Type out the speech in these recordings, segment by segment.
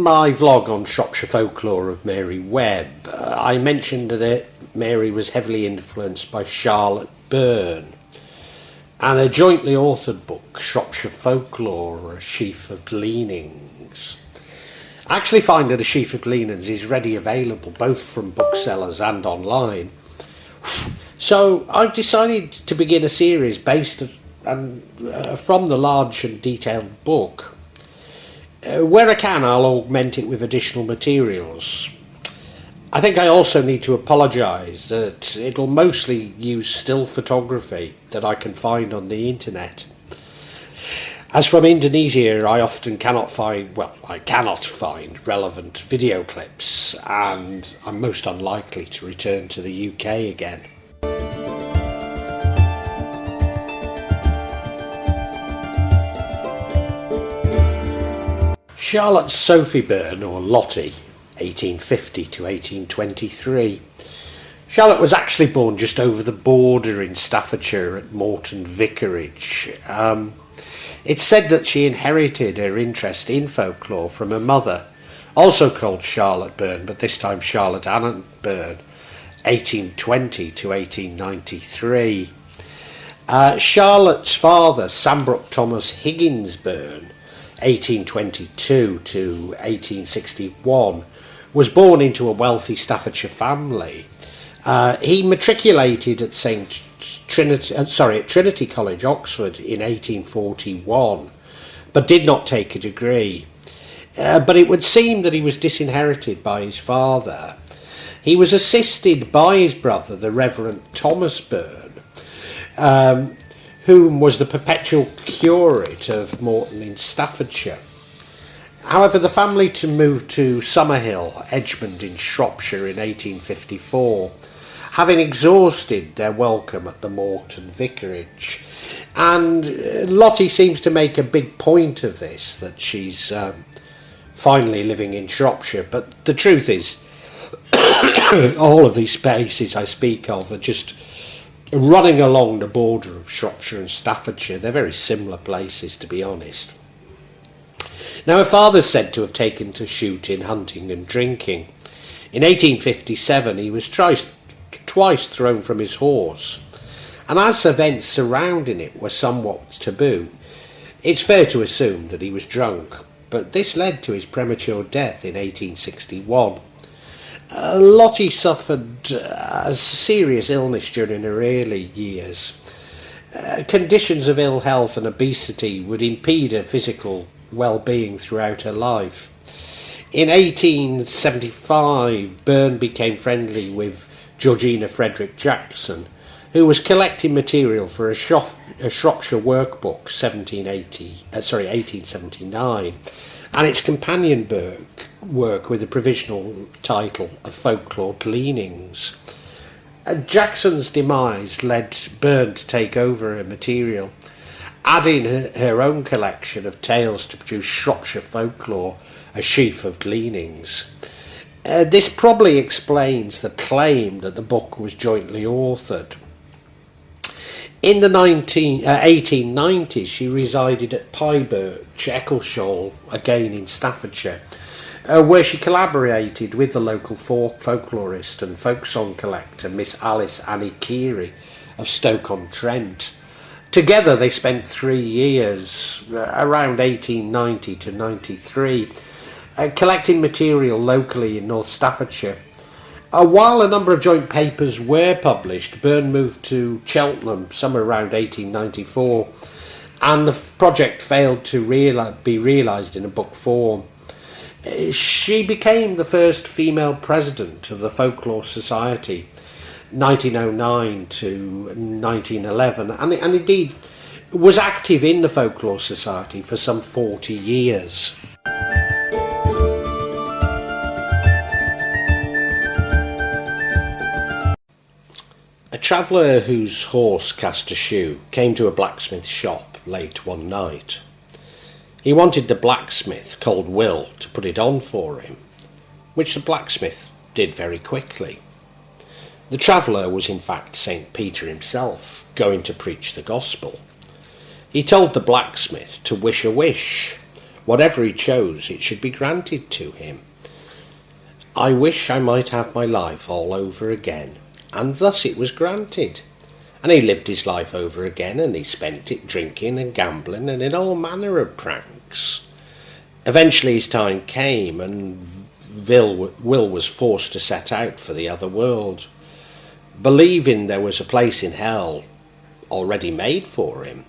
In my vlog on Shropshire Folklore of Mary Webb, I mentioned that Mary was heavily influenced by Charlotte Burne, and a jointly authored book, Shropshire Folklore, A Sheaf of Gleanings. I actually find that A Sheaf of Gleanings is ready available both from booksellers and online. So I've decided to begin a series based from the large and detailed book. Where I can, I'll augment it with additional materials. I think I also need to apologise that it'll mostly use still photography that I can find on the internet. As from Indonesia, I cannot find relevant video clips, and I'm most unlikely to return to the UK again. Charlotte Sophie Burne, or Lottie, 1850 to 1823. Charlotte was actually born just over the border in Staffordshire at Morton Vicarage. It's said that she inherited her interest in folklore from her mother, also called Charlotte Burne, but this time Charlotte Ann Burne, 1820 to 1893. Charlotte's father, Sambrook Thomas Higgins Burne, 1822 to 1861, was born into a wealthy Staffordshire family. He matriculated at Trinity College, Oxford, in 1841, but did not take a degree. But it would seem that he was disinherited by his father. He was assisted by his brother, the Reverend Thomas Burne, whom was the perpetual curate of Morton in Staffordshire. However, the family moved to Summerhill, Edgemond in Shropshire in 1854, having exhausted their welcome at the Morton Vicarage. And Lottie seems to make a big point of this, that she's finally living in Shropshire. But the truth is, all of these places I speak of are just running along the border of Shropshire and Staffordshire. They're very similar places, to be honest. Now, her father's said to have taken to shooting, hunting and drinking. In 1857 he was twice thrown from his horse, and as events surrounding it were somewhat taboo, it's fair to assume that he was drunk, but this led to his premature death in 1861. Lottie suffered a serious illness during her early years. Conditions of ill health and obesity would impede her physical well-being throughout her life. In 1875, Burne became friendly with Georgina Frederick Jackson, who was collecting material for a Shropshire workbook, 1879, and its companion work with the provisional title of Folklore Gleanings. Jackson's demise led Burne to take over her material, adding her own collection of tales to produce Shropshire Folklore, A Sheaf of Gleanings. This probably explains the claim that the book was jointly authored. In the 1890s, she resided at Pyebirch, Eccleshall, again in Staffordshire, where she collaborated with the local folklorist and folk song collector Miss Alice Annie Keary of Stoke-on-Trent. Together they spent 3 years, around 1890 to 93, collecting material locally in North Staffordshire. While a number of joint papers were published, Burne moved to Cheltenham somewhere around 1894, and the project failed to be realised in a book form. She became the first female president of the Folklore Society, 1909 to 1911, and indeed was active in the Folklore Society for some 40 years. A traveller whose horse cast a shoe came to a blacksmith's shop late one night. He wanted the blacksmith, called Will, to put it on for him, which the blacksmith did very quickly. The traveller was in fact St. Peter himself, going to preach the gospel. He told the blacksmith to wish a wish, Whatever he chose, it should be granted to him. I wish I might have my life all over again, and thus it was granted. And he lived his life over again, and he spent it drinking and gambling and in all manner of pranks. Eventually his time came, and Will was forced to set out for the other world, believing there was a place in hell already made for him.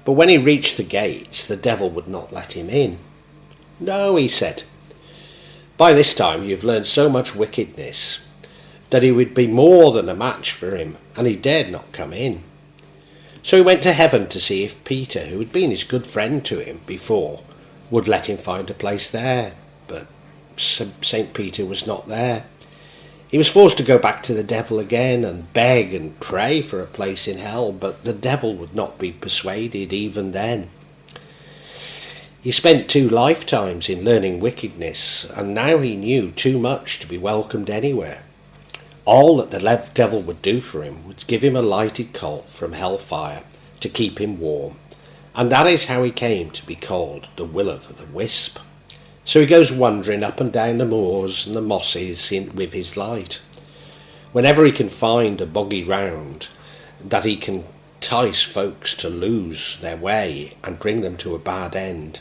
But when he reached the gates, the devil would not let him in. No, he said, by this time you've learned so much wickedness that he would be more than a match for him, and he dared not come in. So he went to heaven to see if Peter, who had been his good friend to him before, would let him find a place there. But St. Peter was not there. He was forced to go back to the devil again and beg and pray for a place in hell, but the devil would not be persuaded even then. He spent 2 lifetimes in learning wickedness, and now he knew too much to be welcomed anywhere. All that the devil would do for him was give him a lighted coal from hellfire to keep him warm, and that is how he came to be called the Will of the Wisp. So he goes wandering up and down the moors and the mosses with his light. Whenever he can find a boggy round that he can entice folks to lose their way and bring them to a bad end,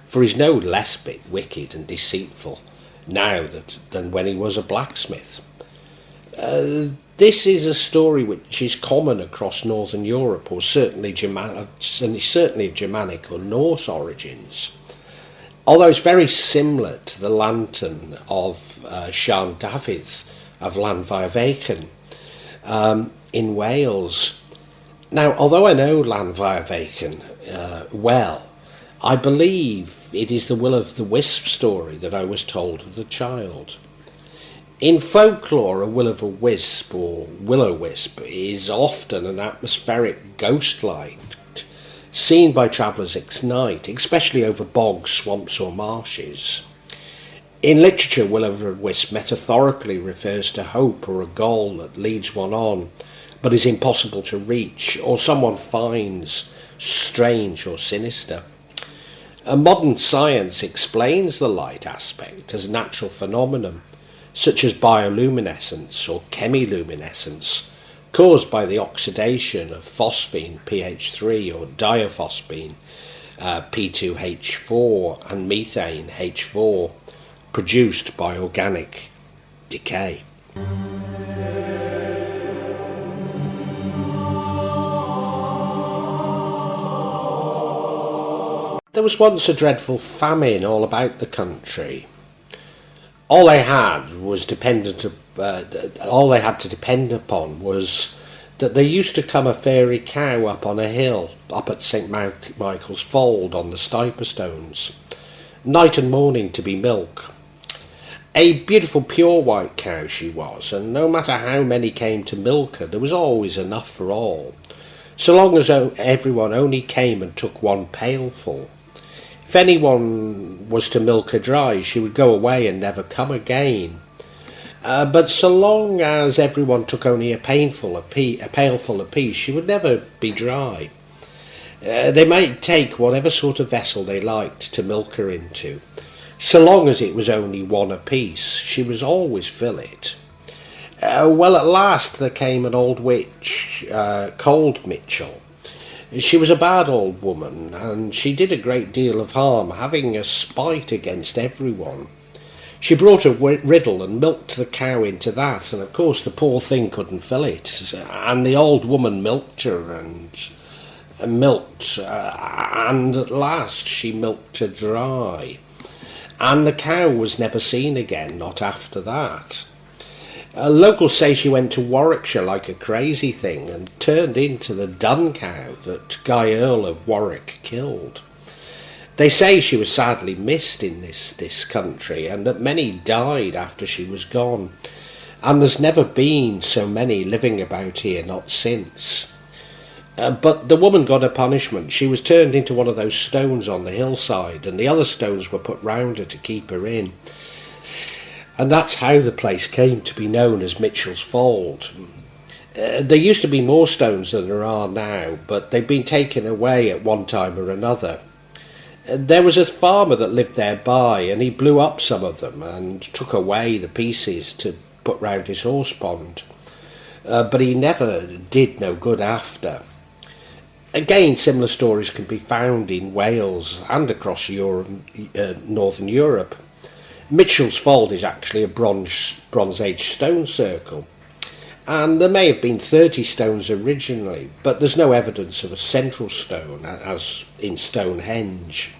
for he's no less bit wicked and deceitful now than when he was a blacksmith. This is a story which is common across Northern Europe, or certainly of Germanic or Norse origins. Although it's very similar to the lantern of Sian Dafydd of Llanfairfeichen in Wales. Now, although I know Llanfairfeichen well, I believe it is the Will of the Wisp story that I was told as a child. In folklore, a will of a wisp or will-o'-wisp is often an atmospheric ghost light seen by travellers at night, especially over bogs, swamps or marshes. In literature, will-o'-the-wisp metaphorically refers to hope or a goal that leads one on but is impossible to reach, or someone finds strange or sinister. A modern science explains the light aspect as a natural phenomenon, such as bioluminescence or chemiluminescence, caused by the oxidation of phosphine pH3 or diphosphine P2H4 and methane H4, produced by organic decay. There was once a dreadful famine all about the country. All they had to depend upon was that there used to come a fairy cow up on a hill, up at St. Michael's Fold on the Stiperstones, night and morning to be milk. A beautiful pure white cow she was, and no matter how many came to milk her, there was always enough for all, so long as everyone only came and took one pailful. If anyone was to milk her dry, she would go away and never come again. But so long as everyone took only a pailful apiece, she would never be dry. They might take whatever sort of vessel they liked to milk her into. So long as it was only one apiece, she was always fill it. Well, at last there came an old witch called Mitchell. She was a bad old woman, and she did a great deal of harm, having a spite against everyone. She brought a riddle and milked the cow into that, and of course the poor thing couldn't fill it, and the old woman milked her and at last she milked her dry, and the cow was never seen again, not after that. Locals say she went to Warwickshire like a crazy thing and turned into the dun cow that Guy Earl of Warwick killed. They say she was sadly missed in this country, and that many died after she was gone, and there's never been so many living about here, not since. But the woman got a punishment. She was turned into one of those stones on the hillside, and the other stones were put round her to keep her in. And that's how the place came to be known as Mitchell's Fold. There used to be more stones than there are now, but they've been taken away at one time or another. There was a farmer that lived thereby, and he blew up some of them and took away the pieces to put round his horse pond. But he never did no good after. Again, similar stories can be found in Wales and across Europe, Northern Europe. Mitchell's Fold is actually a Bronze Age stone circle, and there may have been 30 stones originally, but there's no evidence of a central stone as in Stonehenge.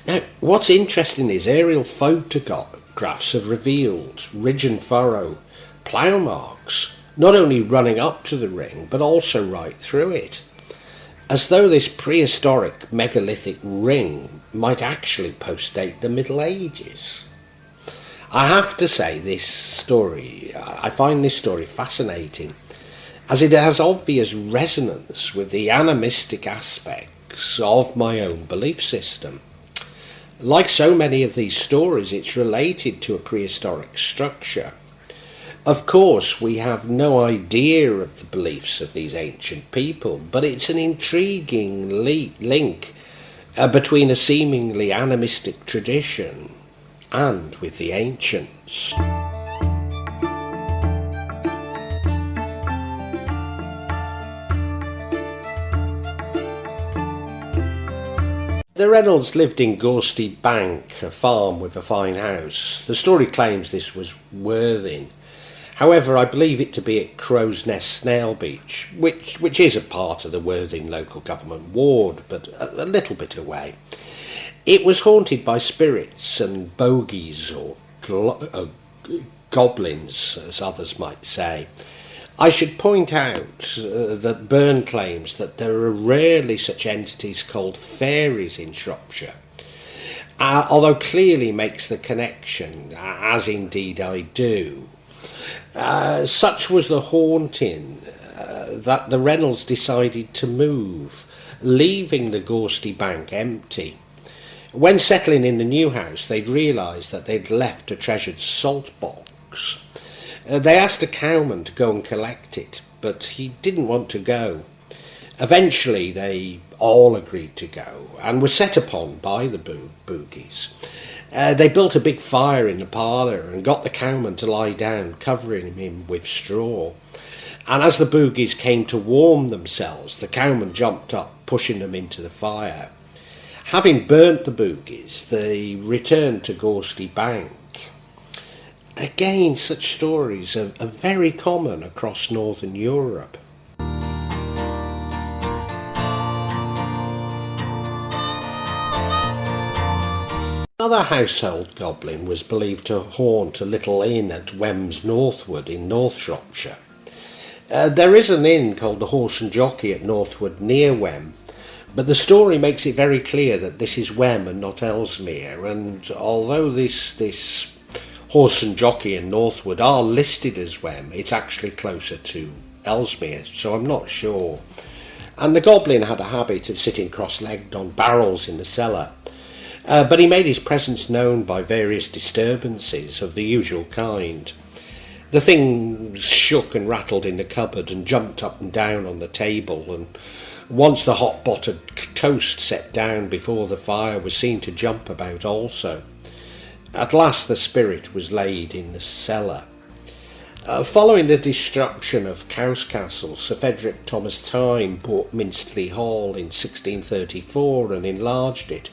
Now, what's interesting is aerial photographs have revealed ridge and furrow plough marks, not only running up to the ring but also right through it, as though this prehistoric megalithic ring might actually postdate the Middle Ages. I have to say I find this story fascinating, as it has obvious resonance with the animistic aspects of my own belief system. Like so many of these stories, it's related to a prehistoric structure. Of course, we have no idea of the beliefs of these ancient people, but it's an intriguing link between a seemingly animistic tradition and with the ancients. The Reynolds lived in Gorsty Bank, a farm with a fine house. The story claims this was Worthing. However, I believe it to be at Crow's Nest Snail Beach, which is a part of the Worthing local government ward, but a little bit away. It was haunted by spirits and bogies, or goblins, as others might say. I should point out that Burne claims that there are rarely such entities called fairies in Shropshire, although clearly makes the connection, as indeed I do. Such was the haunting that the Reynolds decided to move, leaving the Gorsty Bank empty. When settling in the new house, they'd realised that they'd left a treasured salt box. They asked a cowman to go and collect it, but he didn't want to go. Eventually they all agreed to go, and were set upon by the boogies. They built a big fire in the parlour and got the cowman to lie down, covering him with straw. And as the boogies came to warm themselves, the cowman jumped up, pushing them into the fire. Having burnt the boogies, they returned to Gorsty Bank. Again, such stories are very common across Northern Europe. Another household goblin was believed to haunt a little inn at Wem's Northwood in North Shropshire. There is an inn called the Horse and Jockey at Northwood near Wem, but the story makes it very clear that this is Wem and not Ellesmere, and although this Horse and Jockey in Northwood are listed as Wem, it's actually closer to Ellesmere, so I'm not sure. And the goblin had a habit of sitting cross-legged on barrels in the cellar, but he made his presence known by various disturbances of the usual kind. The thing shook and rattled in the cupboard and jumped up and down on the table, and once the hot buttered toast set down before the fire was seen to jump about also. At last the spirit was laid in the cellar. Following the destruction of Cowscastle, Sir Frederick Thomas Time bought Minsterley Hall in 1634 and enlarged it,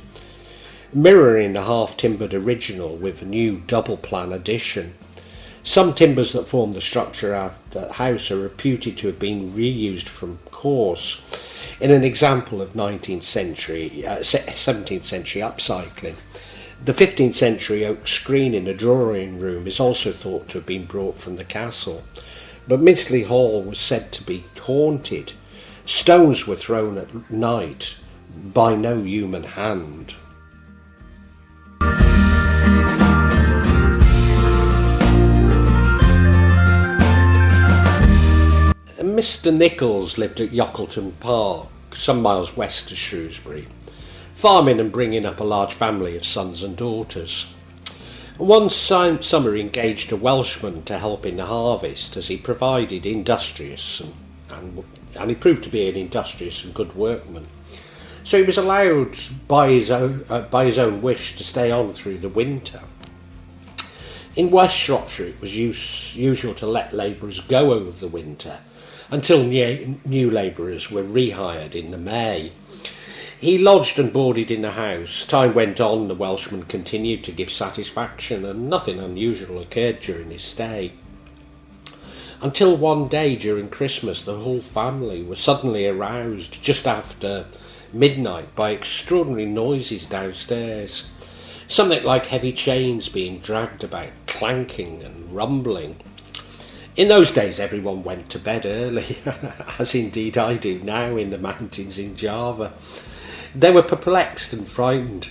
mirroring the half-timbered original with a new double-plan addition. Some timbers that form the structure of the house are reputed to have been reused from course in an example of 17th century upcycling. The 15th century oak screen in the drawing room is also thought to have been brought from the castle, but Minsterley Hall was said to be haunted. Stones were thrown at night by no human hand. Mr. Nichols lived at Yockleton Park, some miles west of Shrewsbury, farming and bringing up a large family of sons and daughters. One summer he engaged a Welshman to help in the harvest, as he provided and he proved to be an industrious and good workman. so he was allowed by his own wish to stay on through the winter. In West Shropshire it was usual to let labourers go over the winter until new labourers were rehired in the May. He lodged and boarded in the house. Time went on, the Welshman continued to give satisfaction, and nothing unusual occurred during his stay. Until one day during Christmas, the whole family were suddenly aroused just after midnight by extraordinary noises downstairs. Something like heavy chains being dragged about, clanking and rumbling. In those days everyone went to bed early, as indeed I do now in the mountains in Java. They were perplexed and frightened.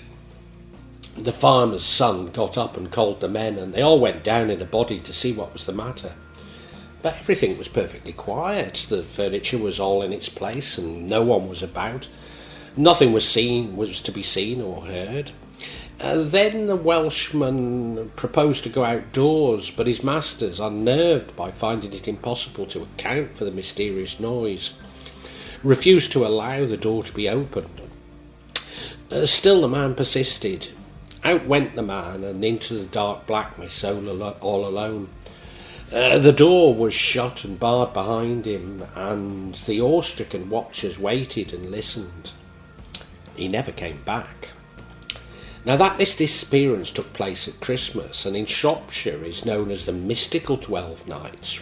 The farmer's son got up and called the men, and they all went down in a body to see what was the matter. But everything was perfectly quiet. The furniture was all in its place and no one was about. Nothing was to be seen or heard. Then the Welshman proposed to go outdoors, but his masters, unnerved by finding it impossible to account for the mysterious noise, refused to allow the door to be opened. Still the man persisted. Out went the man and into the dark blackness all alone. The door was shut and barred behind him, and the awe-stricken watchers waited and listened. He never came back. Now that this disappearance took place at Christmas, and in Shropshire is known as the mystical 12 nights,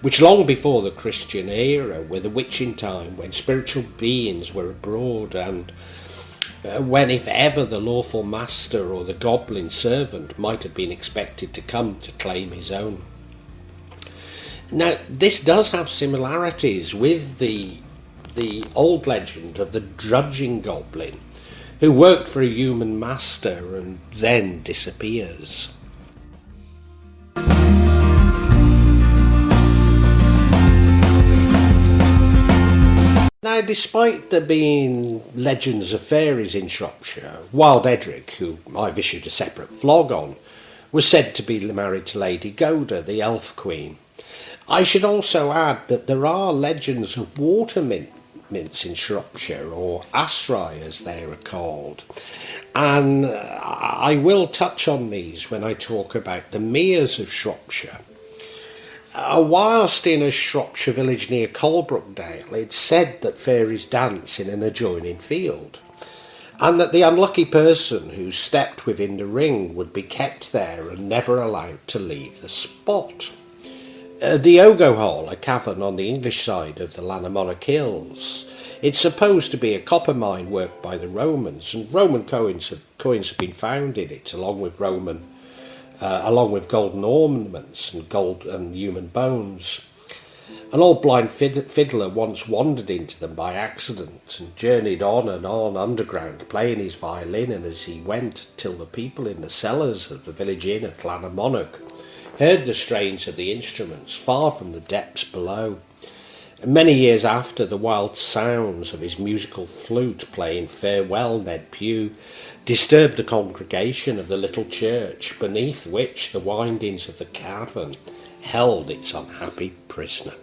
which long before the Christian era were the witching time when spiritual beings were abroad, and when, if ever, the lawful master or the goblin servant might have been expected to come to claim his own. Now, this does have similarities with the old legend of the drudging goblin, who worked for a human master and then disappears. Now, despite there being legends of fairies in Shropshire, Wild Edric, who I've issued a separate vlog on, was said to be married to Lady Goda, the elf queen. I should also add that there are legends of water mints in Shropshire, or asrai as they are called, and I will touch on these when I talk about the meres of Shropshire. Whilst in a Shropshire village near Colebrookdale, it's said that fairies dance in an adjoining field, and that the unlucky person who stepped within the ring would be kept there and never allowed to leave the spot. The Ogo Hall, a cavern on the English side of the Lanamonach Hills, it's supposed to be a copper mine worked by the Romans, and Roman coins have been found in it, along with golden ornaments and gold and human bones. An old blind fiddler once wandered into them by accident and journeyed on and on underground, playing his violin, and as he went till the people in the cellars of the village inn at Lanamonach heard the strains of the instruments far from the depths below. And many years after, the wild sounds of his musical flute playing Farewell Ned Pugh disturbed the congregation of the little church beneath which the windings of the cavern held its unhappy prisoner.